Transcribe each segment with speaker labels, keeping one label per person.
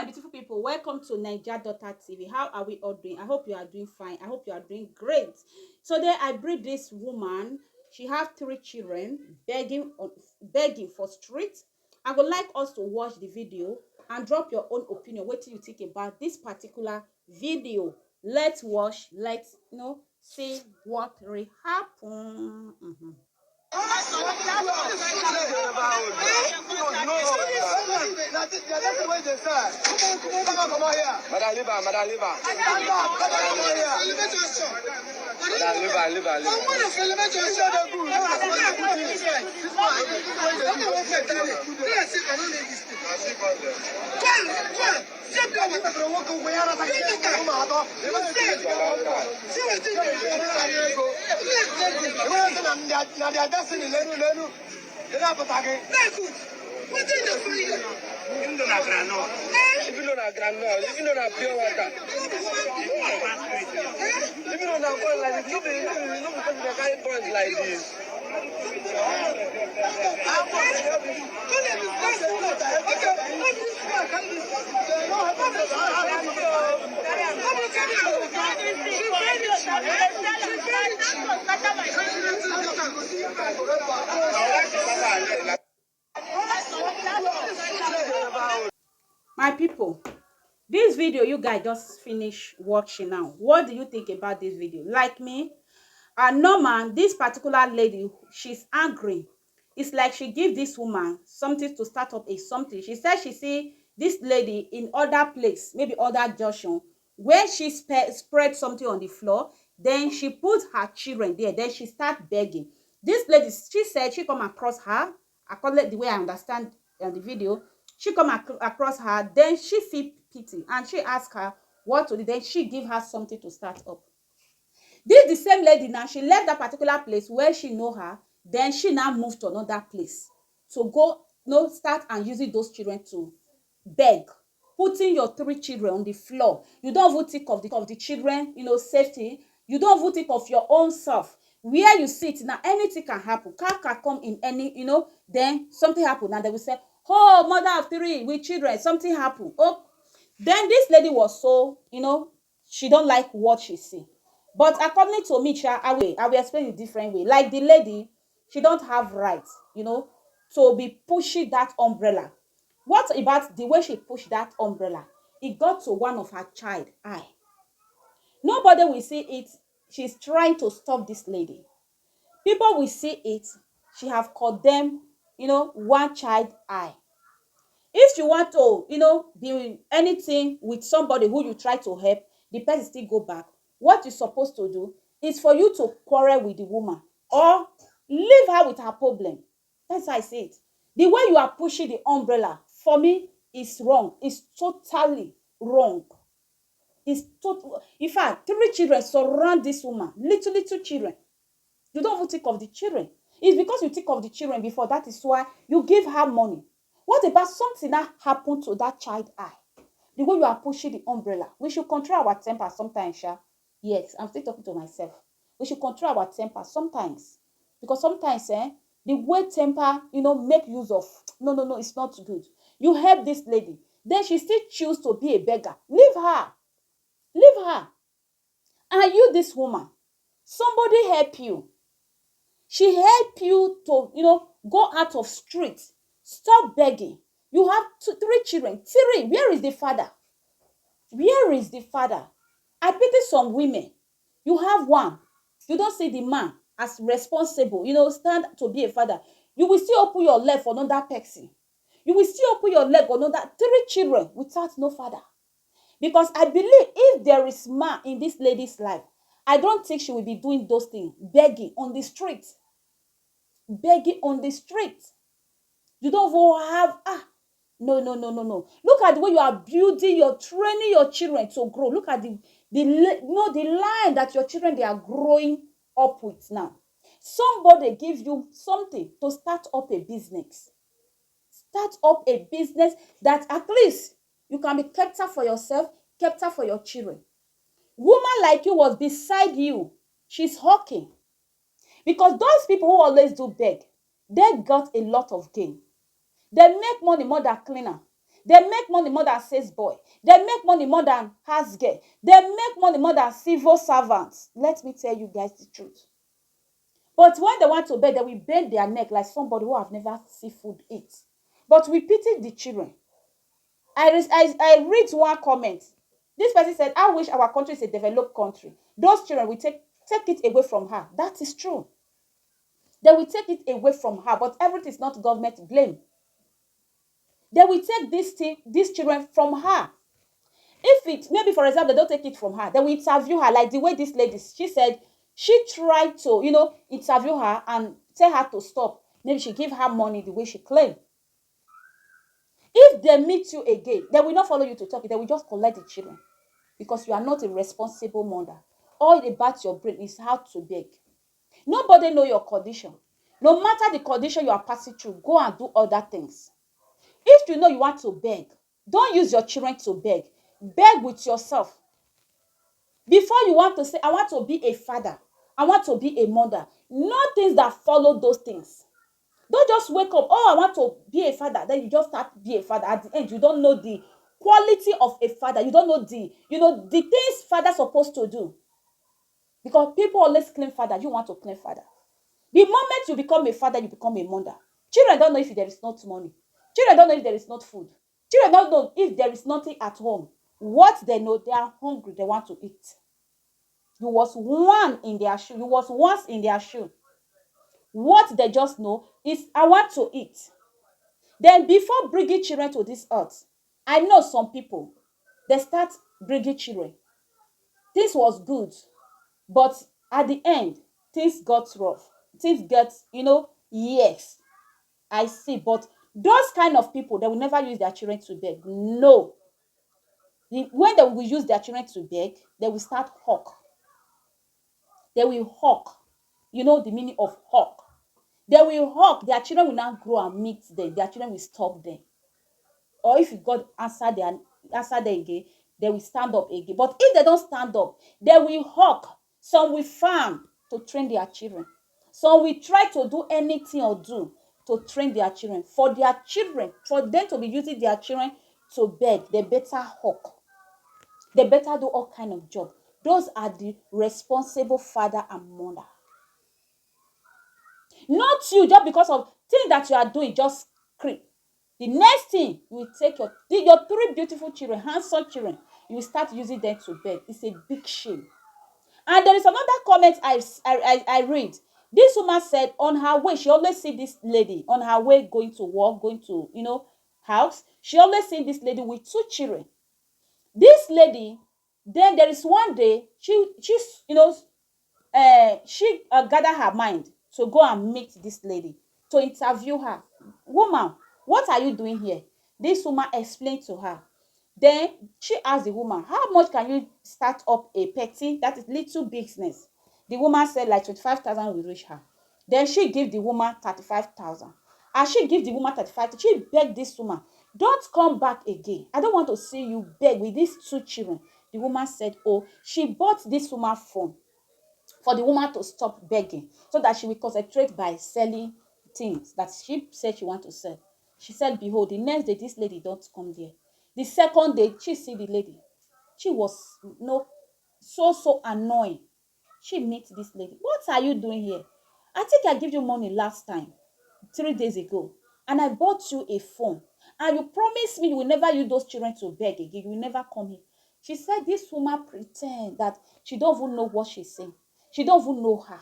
Speaker 1: my beautiful people, welcome to Naija Daughter TV. How are we all doing? I hope you are doing fine. I hope you are doing great. So there I bring this woman. She have 3 children begging for street. I would like us to watch the video and drop your own opinion. What do you think about this particular video? Let's watch. Let's see what will happen. My people, this video you guys just finish watching now. What do you think about this video? Like me, Norman, this particular lady, she's angry. It's like she give this woman something to start up a something. She said she see this lady in other place, maybe other junction, where she spread something on the floor. Then she put her children there. Then she start begging. This lady, she said she come across her. According to the way I understand the video, she come across her. Then she feel pity and she ask her what to do. Then she give her something to start up. This the same lady now, she left that particular place where she know her. Then she now moved to another place to go start and using those children to beg, putting your 3 children on the floor. You don't even think of the children safety. You don't even think of your own self. Where you sit now, anything can happen. Car can come in any then something happen and they will say, oh, mother of 3 with children, something happen. Oh, then this lady was so she don't like what she see. But according to me, I will explain it different way. Like the lady, she don't have right, to be pushing that umbrella. What about the way she pushed that umbrella? It got to one of her child eye. Nobody will see it. She's trying to stop this lady. People will see it. She have condemned, one child eye. If you want to, be anything with somebody who you try to help, the person still go back. What you're supposed to do is for you to quarrel with the woman or leave her with her problem. That's how I say it. The way you are pushing the umbrella, for me, is wrong. It's totally wrong. It's total. In fact, 3 children surround this woman. Little children. You don't even think of the children. It's because you think of the children before. That is why you give her money. What about something that happened to that child eye? The way you are pushing the umbrella. We should control our temper sometimes, Sha. Yes, I'm still talking to myself. We should control our temper sometimes. Because sometimes, the way temper, make use of, no, it's not good. You help this lady. Then she still choose to be a beggar. Leave her. Leave her. And you, this woman, somebody help you. She help you to, go out of street. Stop begging. You have 3 children. 3. Where is the father? Where is the father? I pity some women. You have 1. You don't see the man as responsible, stand to be a father. You will still open your leg for another person. You will still open your leg for another 3 children without no father. Because I believe if there is man in this lady's life, I don't think she will be doing those things, begging on the street. Begging on the street. You don't even have, no. Look at the way you are building, you're training your children to grow. Look at the line that your children, they are growing up with now. Somebody give you something to start up a business. Start up a business that at least you can be kept up for yourself, kept up for your children. Woman like you was beside you. She's hawking. Because those people who always do beg, they got a lot of gain. They make money more than cleaner. They make money more than sales boy. They make money more than house girl. They make money more than civil servants. Let me tell you guys the truth. But when they want to beg, they will bend their neck like somebody who have never seen food eat. But we pity the children. I read one comment. This person said, I wish our country is a developed country. Those children will take it away from her. That is true. They will take it away from her, but everything is not government blame. They will take these children from her. If it, maybe for example, they don't take it from her, they will interview her like the way this lady, she said, she tried to, interview her and tell her to stop. Maybe she give her money the way she claimed. If they meet you again, they will not follow you to talk. They will just collect the children because you are not a responsible mother. All about your brain is how to beg. Nobody know your condition. No matter the condition you are passing through, go and do other things. If you know you want to beg, don't use your children to beg. Beg with yourself. Before you want to say, I want to be a father, I want to be a mother, know things that follow those things. Don't just wake up, oh, I want to be a father, then you just start be a father. At the end, you don't know the quality of a father. You don't know the things father's supposed to do. Because people always claim father, you want to claim father. The moment you become a father, you become a mother. Children don't know if there is not money. Children don't know if there is not food. Children don't know if there is nothing at home. What they know, they are hungry, they want to eat. You was one in their shoe. You was once in their shoe. What they just know is, I want to eat. Then before bringing children to this earth, I know some people, they start bringing children. This was good, but at the end, things got rough. Things get, yes, I see. But those kind of people, they will never use their children to beg. No. When they will use their children to beg, they will start hawk. They will hawk. You know the meaning of hawk. They will hawk. Their children will now grow and meet them. Their children will stop them. Or if God answer them again, they will stand up again. But if they don't stand up, they will hawk. Some will farm to train their children. Some will try to do anything or do to train their children. For their children, for them to be using their children to beg, they better hawk. They better do all kind of job. Those are the responsible father and mother. Not you, just because of things that you are doing, just creep. The next thing, you will take your three beautiful children, handsome children, you will start using them to beg. It's a big shame. And there is another comment I read. This woman said on her way, she always see this lady on her way going to work, going to, house. She always see this lady with two children. This lady, then there is one day, she gather her mind to go and meet this lady, to interview her. Woman, what are you doing here? This woman explained to her. Then she asked the woman, how much can you start up a petty, that is little business? The woman said like 25,000 will reach her. Then she give the woman 35,000. As she give the woman 35,000, she begged this woman, don't come back again. I don't want to see you beg with these two children. The woman said, oh, she bought this woman phone for the woman to stop begging, so that she will concentrate by selling things that she said she want to sell. She said, behold, the next day this lady don't come there. The second day, she see the lady. She was so annoying. She meets this lady. What are you doing here? I think I gave you money last time, 3 days ago, and I bought you a phone, and you promised me you will never use those children to beg again. You will never come here. She said this woman pretend that she don't even know what she's saying. She don't even know her.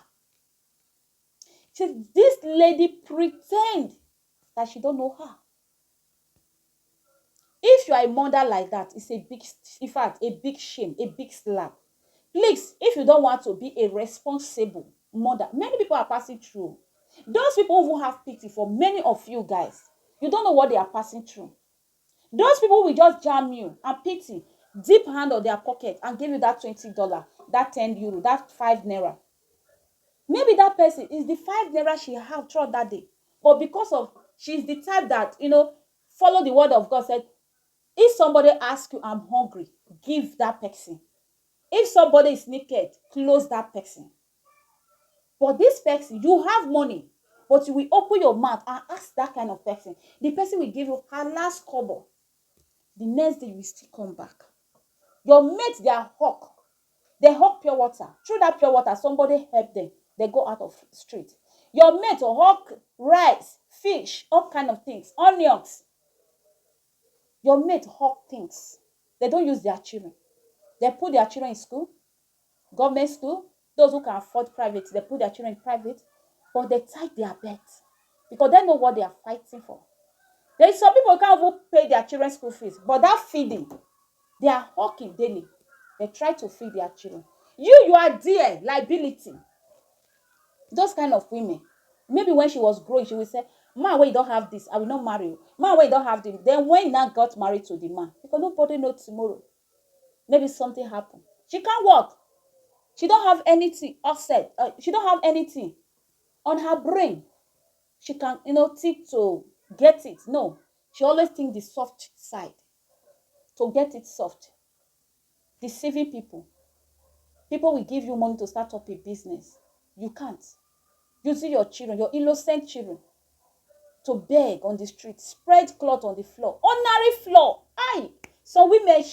Speaker 1: She said this lady pretend that she don't know her. If you are a mother like that, it's a big, in fact, a big shame, a big slap. Please, if you don't want to be a responsible mother, many people are passing through. Those people who have pity for many of you guys, you don't know what they are passing through. Those people will just jam you and pity, deep hand on their pocket and give you that $20, that €10, that €5. Maybe that person is the €5 she have throughout that day. But because of, she's the type that, follow the word of God, said, if somebody asks you, I'm hungry, give that person. If somebody is naked, clothe that person. But this person, you have money, but you will open your mouth and ask that kind of person. The person will give you her last kobo. The next day, you will still come back. Your mates, they are hawk. They hawk pure water. Through that pure water, somebody help them. They go out of street. Your mate hawk rice, fish, all kind of things, onions. Your mate hawk things. They don't use their children. They put their children in school, government school. Those who can afford private, they put their children in private. But they tie their bets because they know what they are fighting for. There is some people who can't even pay their children's school fees, but that feeding, they are hawking daily. They try to feed their children. You are there, liability. Those kind of women. Maybe when she was growing, she would say, man, when you don't have this, I will not marry you. Man, when you don't have this. Then when you now got married to the man, because nobody knows tomorrow. Maybe something happened. She can't work. She don't have anything offset. She don't have anything on her brain. She can, think to get it. No. She always think the soft side. To get it soft. Deceiving people. People will give you money to start up a business. You can't. Using your children, your innocent children, to beg on the street, spread cloth on the floor, ordinary floor. Aye, some women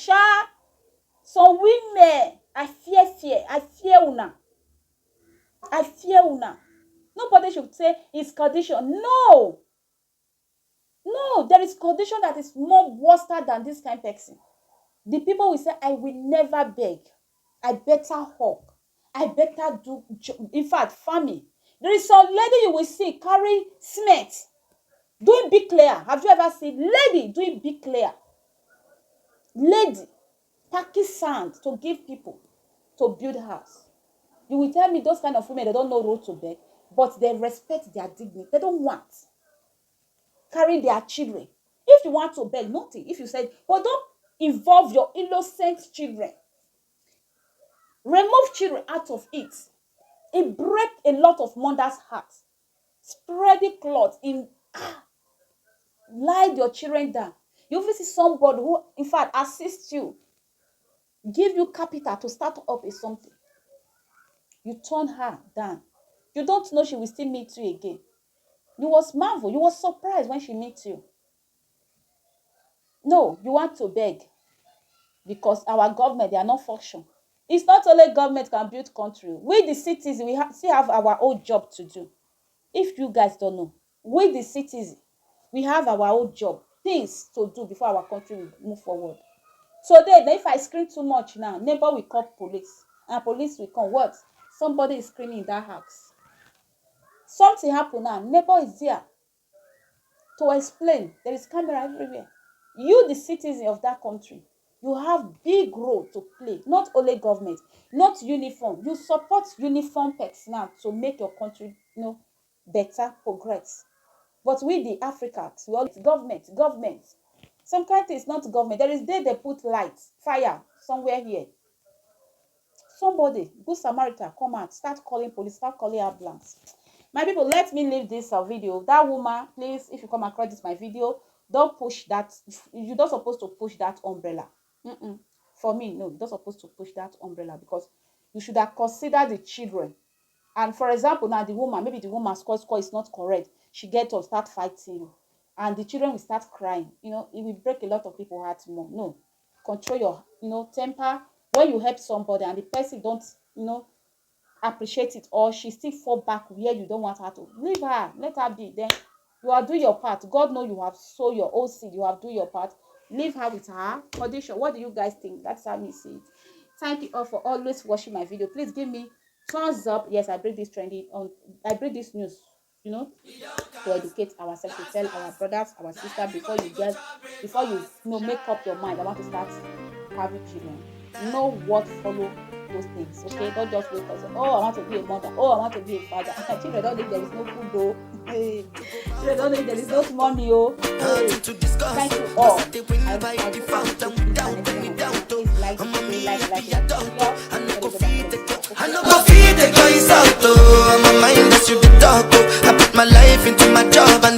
Speaker 1: some women, I fear una. Nobody should say it's condition. No, there is condition that is more worse than this kind of person. The people will say, I will never beg. I better hawk. I better do, in fact, farming. There is some lady you will see carry cement, doing big clear. Have you ever seen lady doing big clear? Lady packing sand to give people to build house. You will tell me those kind of women, they don't know road to beg, but they respect their dignity. They don't want carry their children. If you want to beg, nothing. If you say, but don't involve your innocent children. Remove children out of it. It breaks a lot of mothers' hearts. Spreading cloth in lie your children down. You will see somebody who, in fact, assists you, give you capital to start up with something. You turn her down. You don't know she will still meet you again. You was marvel. You was surprised when she meets you. No, you want to beg because our government, they are not function. It's not only government can build country. We the citizens, we still have our own job to do. If you guys don't know, we the citizens, we have our own job, things to do before our country will move forward. So then, if I scream too much now, neighbor will call police, and police will come. What? Somebody is screaming in that house. Something happened now. Neighbor is there to explain. There is camera everywhere. You, the citizen of that country, you have big role to play. Not only government, not uniform. You support uniform personnel to make your country, better progress. But we, the Africans, we all government. Some countries not government. There is day they put lights, fire somewhere here. Somebody, good Samaritan, come out, start calling police, start calling ambulance. My people, let me leave this video. That woman, please, if you come across this my video, don't push that. You're not supposed to push that umbrella. For me, no, you're not supposed to push that umbrella because you should have considered the children. And for example, now the woman, maybe the woman's score is not correct. She gets to start fighting, and the children will start crying. It will break a lot of people's hearts more. No, control your, temper. When you help somebody and the person don't, appreciate it, or she still fall back where you don't want her to, leave her, let her be. Then you are doing your part. God knows you have sow your own seed. You have do your part. Leave her with her condition. What do you guys think? That's how me see it. Thank you all for always watching my video. Please give me thumbs up. Yes, I bring this I bring this news, to educate ourselves, to tell our brothers, our sisters, before you make up your mind, I want to start having children. Know what follow those things, okay? Don't just wait and say, oh, I want to be a mother, oh, I want to be a father. Children don't think there is no food, though. Children don't think there is no money, oh. Thank you all.
Speaker 2: I no go feed the guys out, oh. I'm a mind that's you the dog, oh. I put my life into my job and